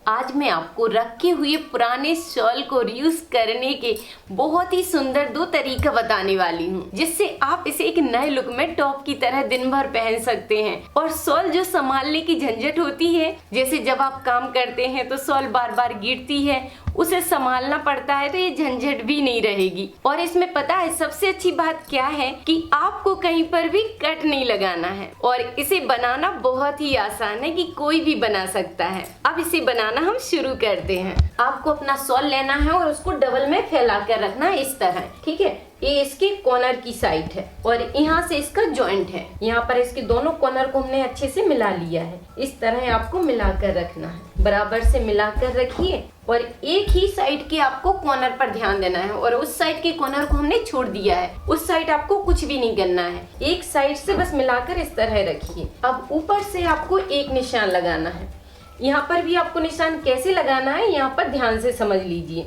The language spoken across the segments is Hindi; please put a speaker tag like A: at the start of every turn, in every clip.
A: आज मैं आपको रखे हुए पुराने शॉल को रीयूज करने के बहुत ही सुंदर 2 तरीका बताने वाली हूँ, जिससे आप इसे एक नए लुक में टॉप की तरह दिन भर पहन सकते हैं। और शॉल जो संभालने की झंझट होती है, जैसे जब आप काम करते हैं तो शॉल बार बार गिरती है, उसे संभालना पड़ता है, तो ये झंझट भी नहीं रहेगी। और इसमें पता है सबसे अच्छी बात क्या है कि आपको कहीं पर भी कट नहीं लगाना है और इसे बनाना बहुत ही आसान है कि कोई भी बना सकता है। अब इसे बनाना हम शुरू करते हैं। आपको अपना शॉल लेना है और उसको डबल में फैला कर रखना है इस तरह, ठीक है। ये इसके कॉर्नर की साइड है और यहाँ से इसका जॉइंट है। यहाँ पर इसके दोनों कॉर्नर को हमने अच्छे से मिला लिया है। इस तरह आपको मिलाकर रखना है, बराबर से मिलाकर रखिए। और एक ही साइड के आपको कॉर्नर पर ध्यान देना है और उस साइड के कॉर्नर को हमने छोड़ दिया है। उस साइड आपको कुछ भी नहीं करना है, एक साइड से बस मिलाकर इस तरह रखिए। अब ऊपर से आपको एक निशान लगाना है। यहाँ पर भी आपको निशान कैसे लगाना है, यहाँ पर ध्यान से समझ लीजिए।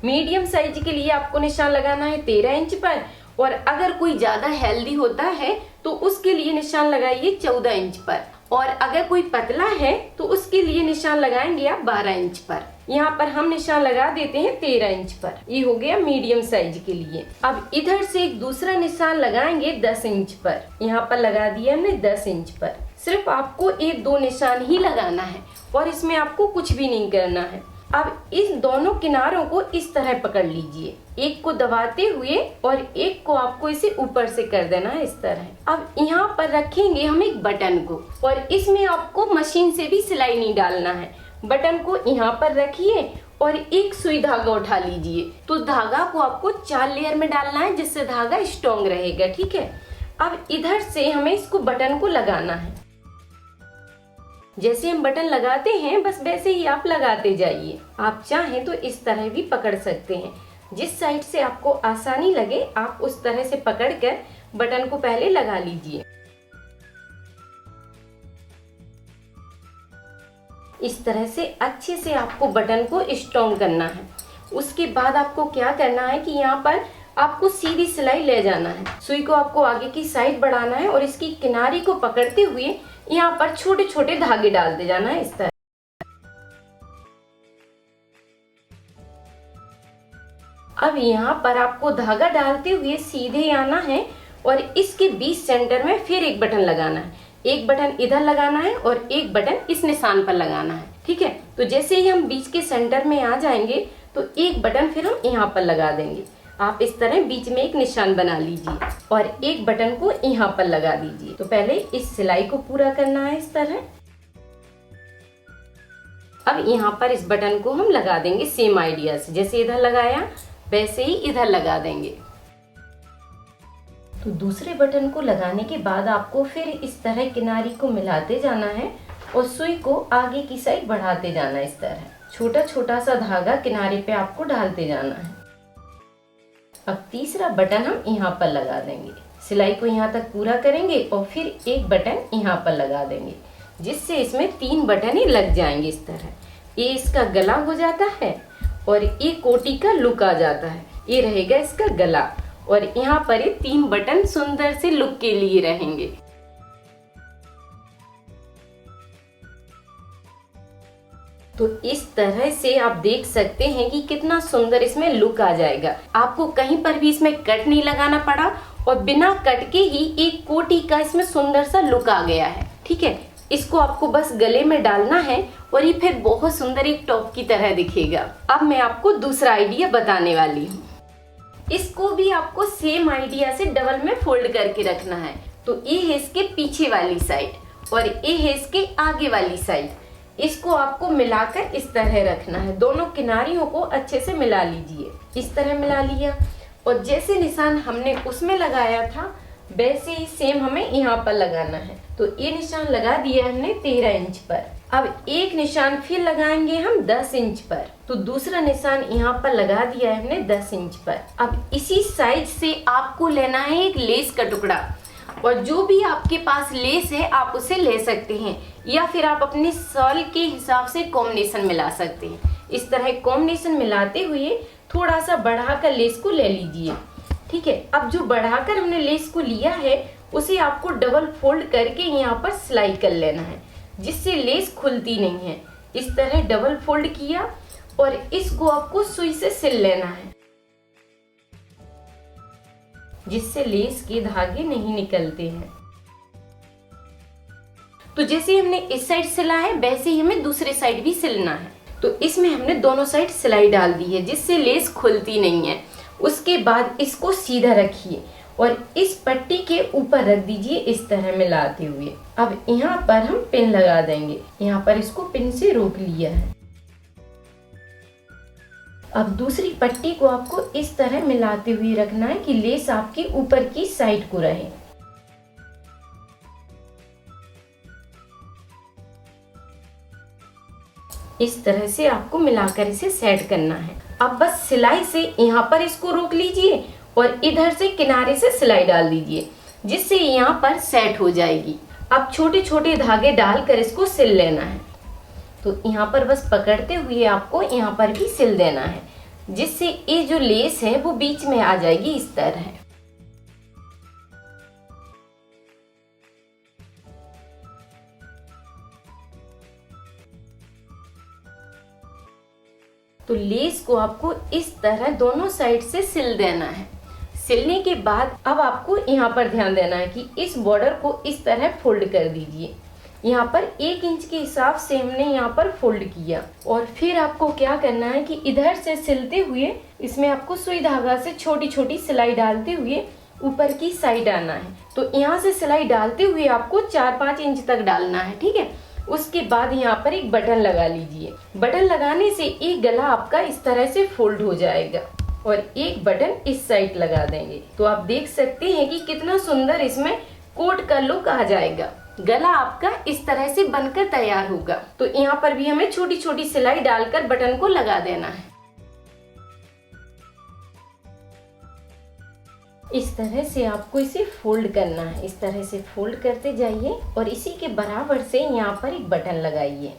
A: मीडियम साइज के लिए आपको निशान लगाना है 13 इंच पर, और अगर कोई ज्यादा हेल्दी होता है तो उसके लिए निशान लगाइए 14 इंच पर, और अगर कोई पतला है तो उसके लिए निशान लगाएंगे आप 12 इंच पर। यहाँ पर हम निशान लगा देते हैं 13 इंच पर। ये हो गया मीडियम साइज के लिए। अब इधर से एक दूसरा निशान लगाएंगे 10 इंच पर। यहाँ पर लगा दिया हमने 10 इंच पर। सिर्फ आपको 1-2 निशान ही लगाना है और इसमें आपको कुछ भी नहीं करना है। अब इस दोनों किनारों को इस तरह पकड़ लीजिए, एक को दबाते हुए और एक को आपको इसे ऊपर से कर देना है इस तरह। अब यहाँ पर रखेंगे हम एक बटन को, और इसमें आपको मशीन से भी सिलाई नहीं डालना है। बटन को यहाँ पर रखिए और एक सुई धागा उठा लीजिए। तो धागा को आपको 4 लेयर में डालना है, जिससे धागा स्ट्रॉन्ग रहेगा, ठीक है। अब इधर से हमें इसको बटन को लगाना है। जैसे हम बटन लगाते हैं बस वैसे ही आप लगाते जाइए। आप चाहें तो इस तरह भी पकड़ सकते हैं। जिस साइड से आपको आसानी लगे आप उस तरह से पकड़कर बटन को पहले लगा लीजिए। इस तरह से अच्छे से आपको बटन को स्ट्रॉन्ग करना है। उसके बाद आपको क्या करना है कि यहाँ पर आपको सीधी सिलाई ले जाना है। सुई को आपको आगे की साइड बढ़ाना है और इसकी किनारी को पकड़ते हुए यहाँ पर छोटे छोटे धागे डालते जाना है इस तरह। अब यहाँ पर आपको धागा डालते हुए सीधे आना है और इसके बीच सेंटर में फिर एक बटन लगाना है। एक बटन इधर लगाना है और एक बटन इस निशान पर लगाना है, ठीक है। तो जैसे ही हम बीच के सेंटर में आ जाएंगे तो एक बटन फिर हम यहाँ पर लगा देंगे। आप इस तरह बीच में एक निशान बना लीजिए और एक बटन को यहाँ पर लगा दीजिए। तो पहले इस सिलाई को पूरा करना है इस तरह। अब यहाँ पर इस बटन को हम लगा देंगे सेम आइडिया से, जैसे इधर लगाया वैसे ही इधर लगा देंगे। तो दूसरे बटन को लगाने के बाद आपको फिर इस तरह किनारी को मिलाते जाना है और सुई को आगे की साइड बढ़ाते जाना है इस तरह। छोटा छोटा सा धागा किनारे पे आपको डालते जाना है। अब तीसरा बटन हम यहाँ पर लगा देंगे। सिलाई को यहाँ तक पूरा करेंगे और फिर एक बटन यहाँ पर लगा देंगे, जिससे इसमें 3 बटन ही लग जाएंगे इस तरह। ये इसका गला हो जाता है और ये कोटी का लुक आ जाता है। ये रहेगा इसका गला और यहाँ पर ये 3 बटन सुंदर से लुक के लिए रहेंगे। तो इस तरह से आप देख सकते हैं कि कितना सुंदर इसमें लुक आ जाएगा। आपको कहीं पर भी इसमें कट नहीं लगाना पड़ा और बिना कट के ही एक कोटी का इसमें सुंदर सा लुक आ गया है, ठीक है। इसको आपको बस गले में डालना है और ये फिर बहुत सुंदर एक टॉप की तरह दिखेगा। अब मैं आपको दूसरा आइडिया बताने वाली हूँ। इसको भी आपको सेम आइडिया से डबल में फोल्ड करके रखना है। तो ये है इसके पीछे वाली साइड और ये है इसके आगे वाली साइड। इसको आपको मिलाकर इस तरह रखना है। दोनों किनारियों को अच्छे से मिला लीजिए। इस तरह मिला लिया और जैसे निशान हमने उसमें लगाया था वैसे ही सेम हमें यहाँ पर लगाना है। तो ये निशान लगा दिया हमने 13 इंच पर। अब एक निशान फिर लगाएंगे हम 10 इंच पर। तो दूसरा निशान यहाँ पर लगा दिया है हमने 10 इंच पर। अब इसी साइज से आपको लेना है एक लेस का टुकड़ा, और जो भी आपके पास लेस है आप उसे ले सकते हैं, या फिर आप अपने शॉल के हिसाब से कॉम्बिनेशन मिला सकते हैं। इस तरह कॉम्बिनेशन मिलाते हुए थोड़ा सा बढ़ाकर लेस को ले लीजिए, ठीक है। अब जो बढ़ाकर हमने लेस को लिया है उसे आपको डबल फोल्ड करके यहाँ पर सिलाई कर लेना है, जिससे लेस खुलती नहीं है। इस तरह डबल फोल्ड किया और इसको आपको सुई से सिल लेना है, जिससे लेस के धागे नहीं निकलते हैं। तो जैसे हमने इस साइड सिला है वैसे ही हमें दूसरे साइड भी सिलना है। तो इसमें हमने दोनों साइड सिलाई डाल दी है, जिससे लेस खुलती नहीं है। उसके बाद इसको सीधा रखिए और इस पट्टी के ऊपर रख दीजिए इस तरह मिलाते हुए। अब यहाँ पर हम पिन लगा देंगे। यहाँ पर इसको पिन से रोक लिया है। अब दूसरी पट्टी को आपको इस तरह मिलाते हुए रखना है कि लेस आपकी ऊपर की साइड को रहे। इस तरह से आपको मिलाकर इसे सेट करना है। अब बस सिलाई से यहाँ पर इसको रोक लीजिए और इधर से किनारे से सिलाई डाल दीजिए, जिससे यहाँ पर सेट हो जाएगी। अब छोटे छोटे धागे डालकर इसको सिल लेना है। तो यहाँ पर बस पकड़ते हुए आपको यहाँ पर भी सिल देना है, जिससे ये जो लेस है वो बीच में आ जाएगी इस तरह। तो लेस को आपको इस तरह दोनों साइड से सिल देना है। सिलने के बाद अब आपको यहाँ पर ध्यान देना है कि इस बॉर्डर को इस तरह फोल्ड कर दीजिए। यहाँ पर 1 इंच के हिसाब से हमने यहाँ पर फोल्ड किया और फिर आपको क्या करना है कि इधर से सिलते हुए इसमें आपको सुई धागा से छोटी छोटी सिलाई डालते हुए ऊपर की साइड आना है। तो यहाँ से सिलाई डालते हुए आपको 4-5 इंच तक डालना है, ठीक है। उसके बाद यहाँ पर एक बटन लगा लीजिए। बटन लगाने से एक गला आपका इस तरह से फोल्ड हो जाएगा और एक बटन इस साइड लगा देंगे। तो आप देख सकते हैं कि कितना सुंदर इसमें कोट का लुक आ जाएगा। गला आपका इस तरह से बनकर तैयार होगा। तो यहाँ पर भी हमें छोटी छोटी सिलाई डालकर बटन को लगा देना है। इस तरह से आपको इसे फोल्ड करना है। इस तरह से फोल्ड करते जाइए और इसी के बराबर से यहाँ पर एक बटन लगाइए।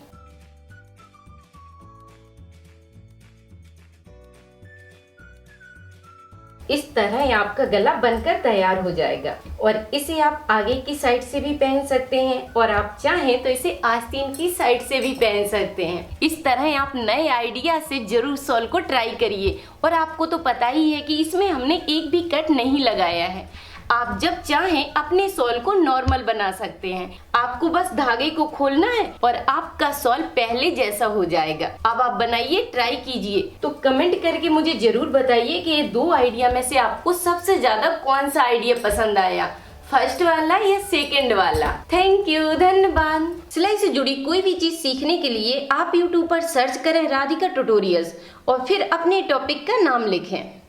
A: इस तरह आपका गला बनकर तैयार हो जाएगा और इसे आप आगे की साइड से भी पहन सकते हैं और आप चाहें तो इसे आस्तीन की साइड से भी पहन सकते हैं। इस तरह आप नए आइडिया से जरूर शॉल को ट्राई करिए। और आपको तो पता ही है कि इसमें हमने एक भी कट नहीं लगाया है। आप जब चाहें अपने शॉल को नॉर्मल बना सकते हैं। आपको बस धागे को खोलना है और आपका शॉल पहले जैसा हो जाएगा। अब आप बनाइए, ट्राई कीजिए। तो कमेंट करके मुझे जरूर बताइए कि ये 2 आइडिया में से आपको सबसे ज्यादा कौन सा आइडिया पसंद आया, फर्स्ट वाला या सेकंड वाला। थैंक यू, धन्यवाद। सिलाई से जुड़ी कोई भी चीज सीखने के लिए आप YouTube पर सर्च करें राधिका ट्यूटोरियल्स और फिर अपने टॉपिक का नाम लिखें।